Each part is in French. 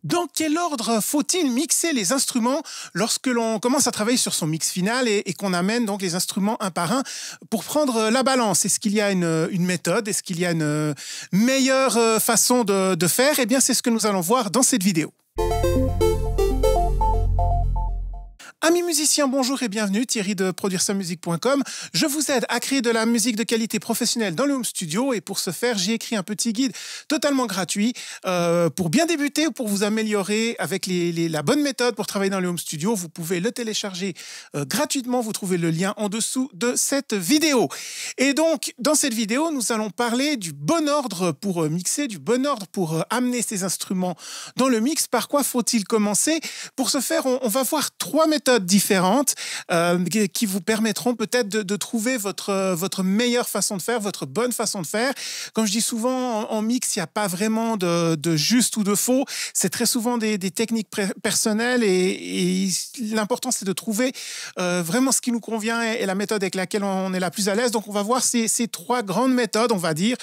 Dans quel ordre faut-il mixer les instruments lorsque l'on commence à travailler sur son mix final et qu'on amène donc les instruments un par un pour prendre la balance? Est-ce qu'il y a une méthode? Est-ce qu'il y a une meilleure façon de faire? Eh bien, c'est ce que nous allons voir dans cette vidéo. Amis musiciens, bonjour et bienvenue, Thierry de ProduireSaMusique.com. Je vous aide à créer de la musique de qualité professionnelle dans le home studio et pour ce faire, j'ai écrit un petit guide totalement gratuit pour bien débuter ou pour vous améliorer avec la bonne méthode pour travailler dans le home studio. Vous pouvez le télécharger gratuitement, vous trouvez le lien en dessous de cette vidéo. Et donc, dans cette vidéo, nous allons parler du bon ordre pour mixer, du bon ordre pour amener ces instruments dans le mix. Par quoi faut-il commencer? Pour ce faire, on va voir trois méthodes différentes qui vous permettront peut-être de trouver votre meilleure façon de faire, votre bonne façon de faire. Comme je dis souvent, en mix, il n'y a pas vraiment de juste ou de faux. C'est très souvent des techniques personnelles et l'important, c'est de trouver vraiment ce qui nous convient et la méthode avec laquelle on est la plus à l'aise. Donc, on va voir ces trois grandes méthodes, on va dire,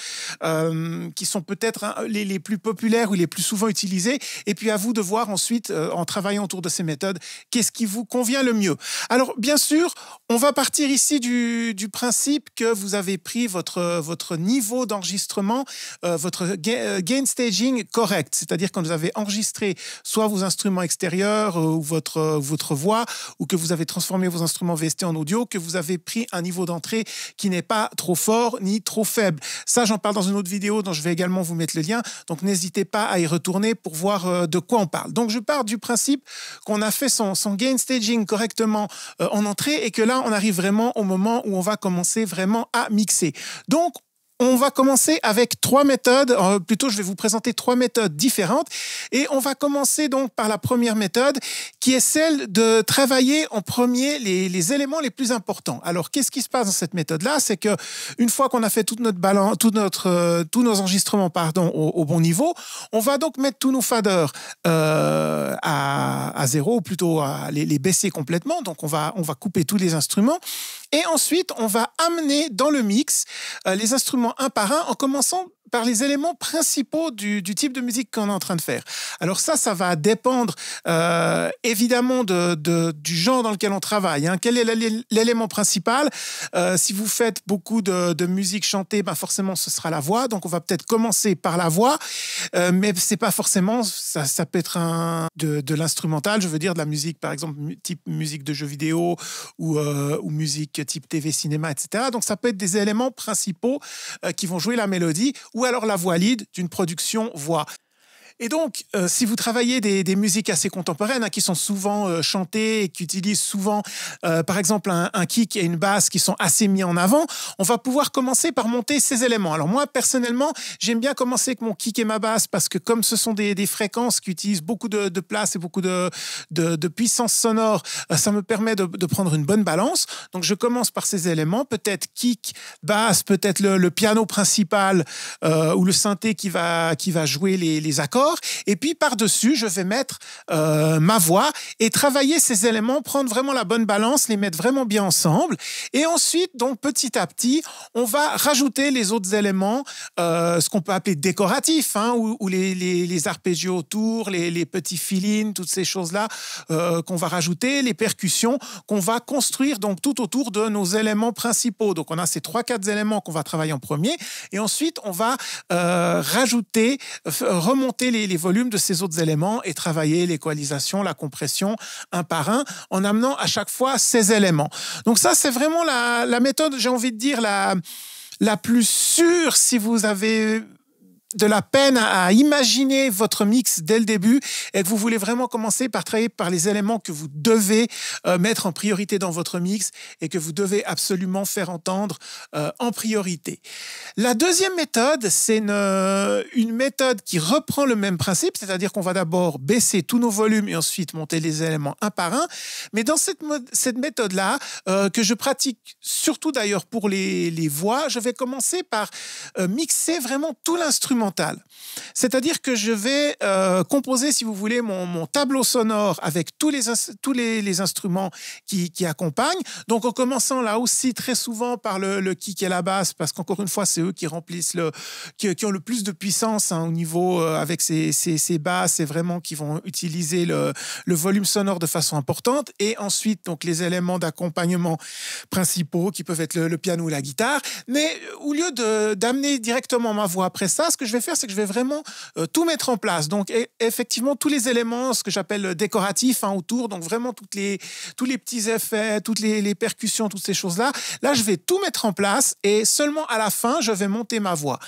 qui sont peut-être les plus populaires ou les plus souvent utilisées. Et puis, à vous de voir ensuite, en travaillant autour de ces méthodes, qu'est-ce qui vous convient le mieux. Alors, bien sûr, on va partir ici du principe que vous avez pris votre niveau d'enregistrement, votre gain staging correct, c'est-à-dire quand vous avez enregistré soit vos instruments extérieurs ou votre voix, ou que vous avez transformé vos instruments VST en audio, que vous avez pris un niveau d'entrée qui n'est pas trop fort ni trop faible. Ça, j'en parle dans une autre vidéo dont je vais également vous mettre le lien, donc n'hésitez pas à y retourner pour voir de quoi on parle. Donc, je pars du principe qu'on a fait son gain staging correctement en entrée et que là, on arrive vraiment au moment où on va commencer vraiment à mixer. Donc, on va commencer avec trois méthodes, plutôt je vais vous présenter trois méthodes différentes et on va commencer donc par la première méthode qui est celle de travailler en premier les éléments les plus importants. Alors qu'est-ce qui se passe dans cette méthode-là? C'est que une fois qu'on a fait toute notre balance, tous nos enregistrements au bon niveau, on va donc mettre tous nos faders à zéro, ou plutôt à les baisser complètement. Donc on va couper tous les instruments. Et ensuite, on va amener dans le mix les instruments un par un en commençant par les éléments principaux du type de musique qu'on est en train de faire. Alors ça va dépendre évidemment du genre dans lequel on travaille. Quel est l'élément principal? Si vous faites beaucoup de musique chantée, forcément ce sera la voix. Donc on va peut-être commencer par la voix, mais c'est pas forcément, ça peut être de l'instrumental, je veux dire de la musique par exemple type musique de jeux vidéo ou musique type TV, cinéma, etc. Donc ça peut être des éléments principaux qui vont jouer la mélodie ou alors la voix lead d'une production voix. Et donc, si vous travaillez des musiques assez contemporaines qui sont souvent chantées et qui utilisent souvent, par exemple, un kick et une basse qui sont assez mis en avant, on va pouvoir commencer par monter ces éléments. Alors moi, personnellement, j'aime bien commencer avec mon kick et ma basse parce que comme ce sont des fréquences qui utilisent beaucoup de place et beaucoup de puissance sonore, ça me permet de prendre une bonne balance. Donc, je commence par ces éléments, peut-être kick, basse, peut-être le piano principal ou le synthé qui va jouer les accords. Et puis par-dessus, je vais mettre ma voix et travailler ces éléments, prendre vraiment la bonne balance, les mettre vraiment bien ensemble. Et ensuite, donc petit à petit, on va rajouter les autres éléments, ce qu'on peut appeler décoratifs, ou les arpégios autour, les petits fill-in, toutes ces choses-là qu'on va rajouter, les percussions qu'on va construire donc tout autour de nos éléments principaux. Donc on a ces 3-4 éléments qu'on va travailler en premier et ensuite on va rajouter, remonter les volumes de ces autres éléments et travailler l'équalisation, la compression, un par un, en amenant à chaque fois ces éléments. Donc ça, c'est vraiment la méthode, j'ai envie de dire, la plus sûre si vous avez de la peine à imaginer votre mix dès le début et que vous voulez vraiment commencer par travailler par les éléments que vous devez mettre en priorité dans votre mix et que vous devez absolument faire entendre en priorité. La deuxième méthode, c'est une méthode qui reprend le même principe, c'est-à-dire qu'on va d'abord baisser tous nos volumes et ensuite monter les éléments un par un. Mais dans cette méthode-là, que je pratique surtout d'ailleurs pour les voix, je vais commencer par mixer vraiment tout l'instrument instrumental. C'est-à-dire que je vais composer, si vous voulez, mon tableau sonore avec tous les instruments qui accompagnent. Donc, en commençant là aussi très souvent par le kick et la basse, parce qu'encore une fois, c'est eux qui remplissent qui ont le plus de puissance au niveau avec ces basses et vraiment qui vont utiliser le volume sonore de façon importante. Et ensuite, donc, les éléments d'accompagnement principaux qui peuvent être le piano ou la guitare. Mais au lieu d'amener directement ma voix après ça, ce que je vais faire, c'est que je vais vraiment tout mettre en place. Donc, effectivement, tous les éléments, ce que j'appelle décoratifs autour, donc vraiment tous les petits effets, toutes les percussions, toutes ces choses-là. Là, je vais tout mettre en place et seulement à la fin, je vais monter ma voix.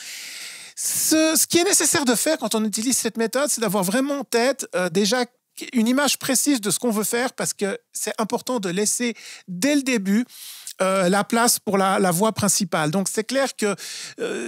Ce qui est nécessaire de faire quand on utilise cette méthode, c'est d'avoir vraiment en tête déjà une image précise de ce qu'on veut faire parce que c'est important de laisser dès le début la place pour la voix principale. Donc, c'est clair que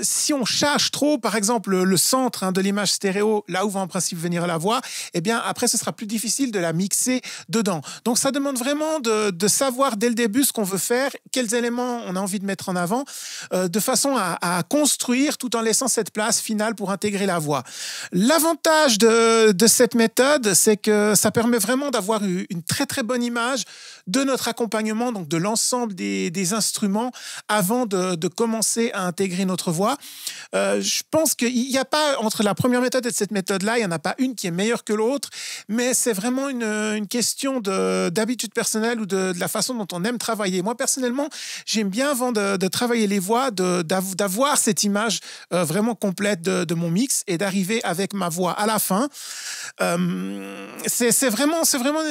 si on cherche trop, par exemple, le centre de l'image stéréo, là où va en principe venir la voix, eh bien, après, ce sera plus difficile de la mixer dedans. Donc, ça demande vraiment de savoir dès le début ce qu'on veut faire, quels éléments on a envie de mettre en avant, de façon à construire tout en laissant cette place finale pour intégrer la voix. L'avantage de cette méthode, c'est que ça permet vraiment d'avoir une très, très bonne image de notre accompagnement, donc de l'ensemble des instruments avant de commencer à intégrer notre voix. Je pense qu'il n'y a pas, entre la première méthode et cette méthode-là, il n'y en a pas une qui est meilleure que l'autre, mais c'est vraiment une question d'habitude personnelle ou de la façon dont on aime travailler. Moi, personnellement, j'aime bien, avant de travailler les voix, d'avoir cette image vraiment complète de mon mix et d'arriver avec ma voix à la fin. C'est vraiment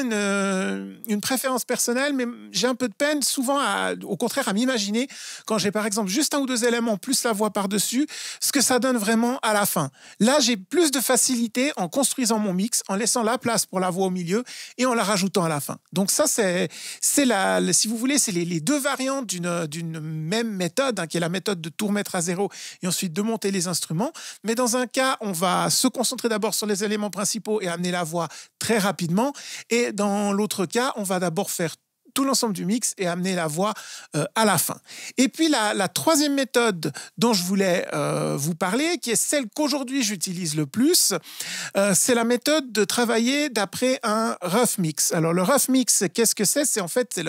une préférence personnelle, mais j'ai un peu de peine souvent au contraire à m'imaginer quand j'ai par exemple juste un ou deux éléments plus la voix par-dessus, ce que ça donne vraiment à la fin. Là, j'ai plus de facilité en construisant mon mix, en laissant la place pour la voix au milieu et en la rajoutant à la fin. Donc ça, si vous voulez, c'est les deux variantes d'une même méthode, qui est la méthode de tout remettre à zéro et ensuite de monter les instruments. Mais dans un cas, on va se concentrer d'abord sur les éléments principaux et amener la voix très rapidement. Et dans l'autre cas, on va d'abord faire tout l'ensemble du mix et amener la voix à la fin. Et puis la troisième méthode dont je voulais vous parler, qui est celle qu'aujourd'hui j'utilise le plus, c'est la méthode de travailler d'après un rough mix. Alors le rough mix, qu'est-ce que c'est? C'est en fait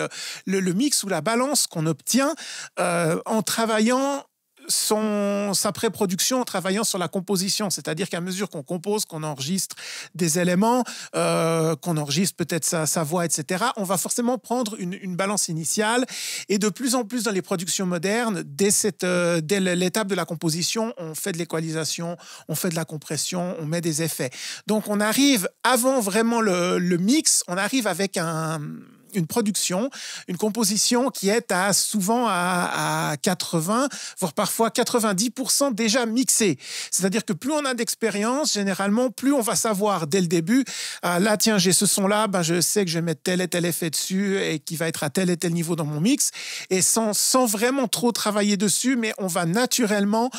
le mix ou la balance qu'on obtient en travaillant sa pré-production en travaillant sur la composition, c'est-à-dire qu'à mesure qu'on compose, qu'on enregistre des éléments, qu'on enregistre peut-être sa voix, etc., on va forcément prendre une balance initiale et de plus en plus dans les productions modernes, dès l'étape de la composition, on fait de l'équalisation, on fait de la compression, on met des effets. Donc on arrive, avant vraiment le mix, on arrive avec une production, une composition qui est souvent à 80, voire parfois 90% déjà mixée. C'est-à-dire que plus on a d'expérience, généralement, plus on va savoir dès le début, là, tiens, j'ai ce son-là, je sais que je vais mettre tel et tel effet dessus et qui va être à tel et tel niveau dans mon mix. Et sans vraiment trop travailler dessus, mais on va naturellement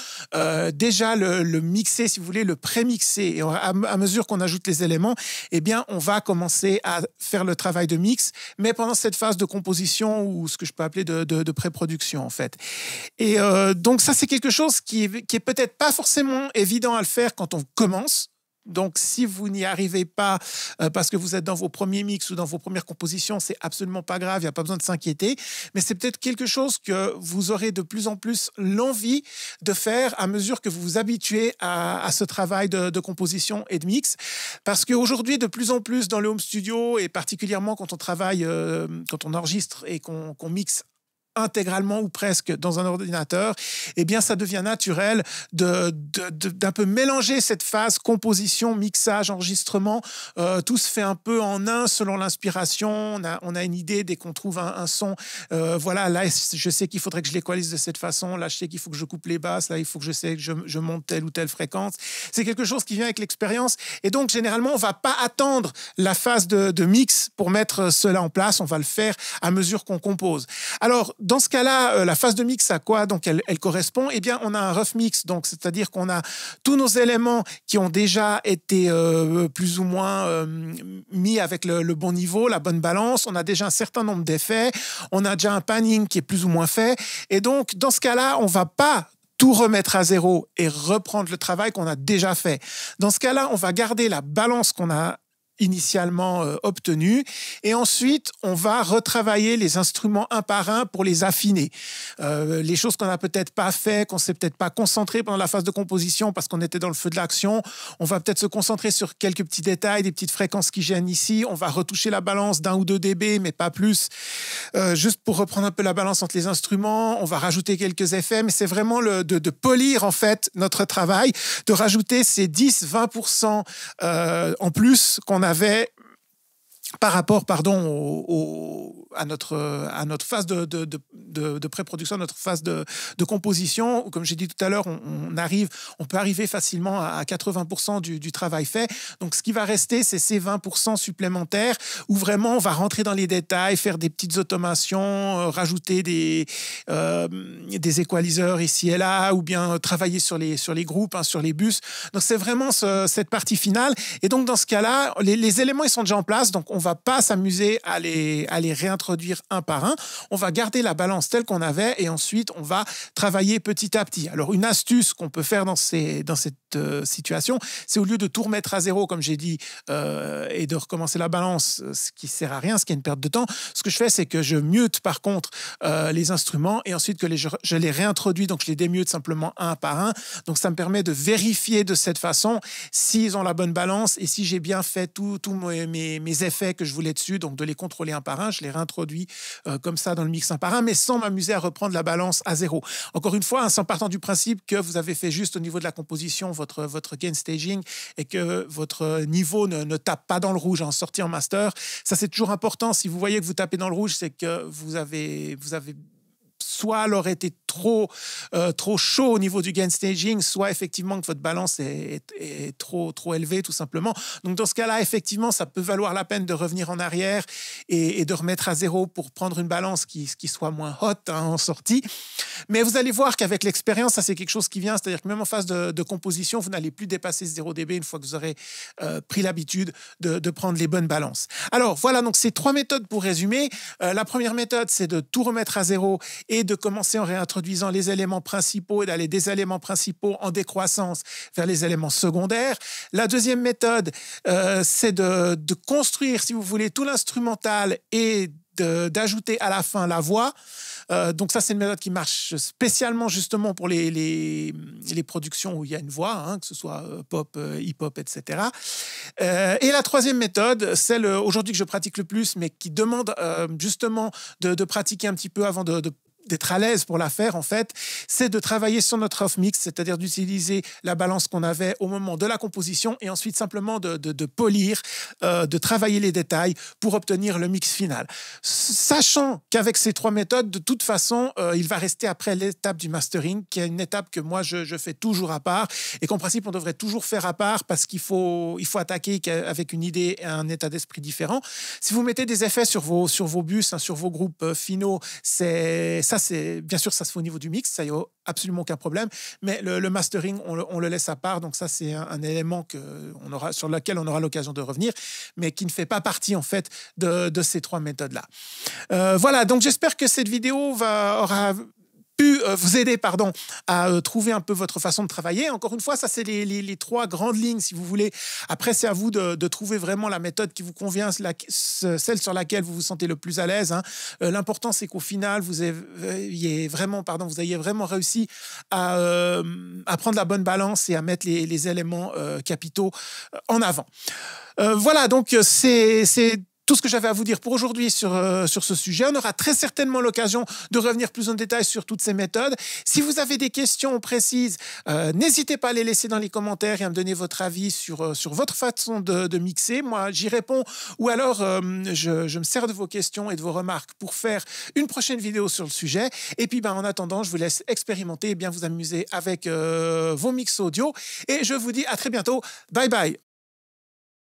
déjà le mixer, si vous voulez, le pré-mixer. Et à mesure qu'on ajoute les éléments, eh bien, on va commencer à faire le travail de mix, mais pendant cette phase de composition ou ce que je peux appeler de pré-production, en fait. Et donc, ça, c'est quelque chose qui est peut-être pas forcément évident à le faire quand on commence. Donc, si vous n'y arrivez pas parce que vous êtes dans vos premiers mix ou dans vos premières compositions, c'est absolument pas grave, il n'y a pas besoin de s'inquiéter. Mais c'est peut-être quelque chose que vous aurez de plus en plus l'envie de faire à mesure que vous vous habituez à ce travail de composition et de mix. Parce qu'aujourd'hui, de plus en plus dans le home studio, et particulièrement quand on travaille, quand on enregistre et qu'on mixe intégralement ou presque dans un ordinateur, eh bien, ça devient naturel d'un peu mélanger cette phase composition, mixage, enregistrement. Tout se fait un peu en un selon l'inspiration. On a une idée dès qu'on trouve un son. Voilà, là, je sais qu'il faudrait que je l'équalise de cette façon. Là, je sais qu'il faut que je coupe les basses. Là, il faut que je monte telle ou telle fréquence. C'est quelque chose qui vient avec l'expérience. Et donc, généralement, on ne va pas attendre la phase de mix pour mettre cela en place. On va le faire à mesure qu'on compose. Alors, dans ce cas-là, la phase de mix, à quoi donc elle correspond? Eh bien, on a un rough mix, donc c'est-à-dire qu'on a tous nos éléments qui ont déjà été plus ou moins mis avec le bon niveau, la bonne balance. On a déjà un certain nombre d'effets. On a déjà un panning qui est plus ou moins fait. Et donc, dans ce cas-là, on va pas tout remettre à zéro et reprendre le travail qu'on a déjà fait. Dans ce cas-là, on va garder la balance qu'on a initialement obtenus et ensuite on va retravailler les instruments un par un pour les affiner. Les choses qu'on n'a peut-être pas fait, qu'on s'est peut-être pas concentré pendant la phase de composition parce qu'on était dans le feu de l'action, on va peut-être se concentrer sur quelques petits détails, des petites fréquences qui gênent ici, on va retoucher la balance d'1 ou 2 dB mais pas plus, juste pour reprendre un peu la balance entre les instruments, on va rajouter quelques effets, mais c'est vraiment de polir en fait notre travail, de rajouter ces 10-20% en plus qu'on avait par rapport à notre phase de pré-production, notre phase de composition. Comme j'ai dit tout à l'heure, on peut arriver facilement à 80% du travail fait. Donc, ce qui va rester, c'est ces 20% supplémentaires où vraiment on va rentrer dans les détails, faire des petites automations, rajouter des équaliseurs ici et là, ou bien travailler sur les groupes, sur les bus. Donc, c'est vraiment cette partie finale. Et donc, dans ce cas-là, les éléments, ils sont déjà en place. Donc, on va pas s'amuser à les réintroduire un par un. On va garder la balance telle qu'on avait et ensuite, on va travailler petit à petit. Alors, une astuce qu'on peut faire dans cette situation, c'est au lieu de tout remettre à zéro, comme j'ai dit, et de recommencer la balance, ce qui sert à rien, ce qui est une perte de temps, ce que je fais, c'est que je mute par contre les instruments et ensuite je les réintroduis, donc je les démute simplement un par un. Donc, ça me permet de vérifier de cette façon s'ils ont la bonne balance et si j'ai bien fait tous mes effets que je voulais dessus, donc de les contrôler un par un, je les réintroduis comme ça dans le mix un par un, mais sans m'amuser à reprendre la balance à zéro. Encore une fois, sans partant du principe que vous avez fait juste au niveau de la composition votre gain staging et que votre niveau ne tape pas dans le rouge en sortie en master. Ça, c'est toujours important. Si vous voyez que vous tapez dans le rouge, c'est que vous avez soit alors été trop chaud au niveau du gain staging, soit effectivement que votre balance est trop élevée tout simplement. Donc dans ce cas-là, effectivement, ça peut valoir la peine de revenir en arrière et de remettre à zéro pour prendre une balance qui soit moins hot en sortie. Mais vous allez voir qu'avec l'expérience, ça c'est quelque chose qui vient, c'est-à-dire que même en phase de composition, vous n'allez plus dépasser 0 dB une fois que vous aurez pris l'habitude de prendre les bonnes balances. Alors voilà, donc ces 3 méthodes pour résumer. La première méthode, c'est de tout remettre à zéro et de commencer en réintroduisant les éléments principaux et d'aller des éléments principaux en décroissance vers les éléments secondaires. La deuxième méthode, c'est de construire, si vous voulez, tout l'instrumental et d'ajouter à la fin la voix. Donc ça, c'est une méthode qui marche spécialement justement pour les productions où il y a une voix, que ce soit pop, hip-hop, etc. Et la troisième méthode, celle aujourd'hui que je pratique le plus, mais qui demande justement de pratiquer un petit peu avant d'être à l'aise pour la faire, en fait, c'est de travailler sur notre off mix, c'est-à-dire d'utiliser la balance qu'on avait au moment de la composition et ensuite simplement de polir, de travailler les détails pour obtenir le mix final. Sachant qu'avec ces 3 méthodes, de toute façon, il va rester après l'étape du mastering, qui est une étape que moi, je fais toujours à part et qu'en principe, on devrait toujours faire à part parce qu'il faut attaquer avec une idée et un état d'esprit différent. Si vous mettez des effets sur vos bus, sur vos groupes finaux, bien sûr, ça se fait au niveau du mix, ça y a absolument aucun problème, mais le mastering, on le laisse à part, donc ça, c'est un élément sur lequel on aura l'occasion de revenir, mais qui ne fait pas partie, en fait, de ces 3 méthodes-là. Voilà, donc j'espère que cette vidéo aura pu vous aider à trouver un peu votre façon de travailler. Encore une fois, ça, c'est les 3 grandes lignes, si vous voulez. Après, c'est à vous de trouver vraiment la méthode qui vous convient, celle sur laquelle vous vous sentez le plus à l'aise. L'important, c'est qu'au final, vous ayez vraiment réussi à prendre la bonne balance et à mettre les éléments capitaux en avant. Voilà, donc c'est tout ce que j'avais à vous dire pour aujourd'hui sur ce sujet. On aura très certainement l'occasion de revenir plus en détail sur toutes ces méthodes. Si vous avez des questions précises, n'hésitez pas à les laisser dans les commentaires et à me donner votre avis sur votre façon de mixer. Moi, j'y réponds ou alors je me sers de vos questions et de vos remarques pour faire une prochaine vidéo sur le sujet. Et puis, en attendant, je vous laisse expérimenter et bien vous amuser avec vos mix audio. Et je vous dis à très bientôt. Bye bye.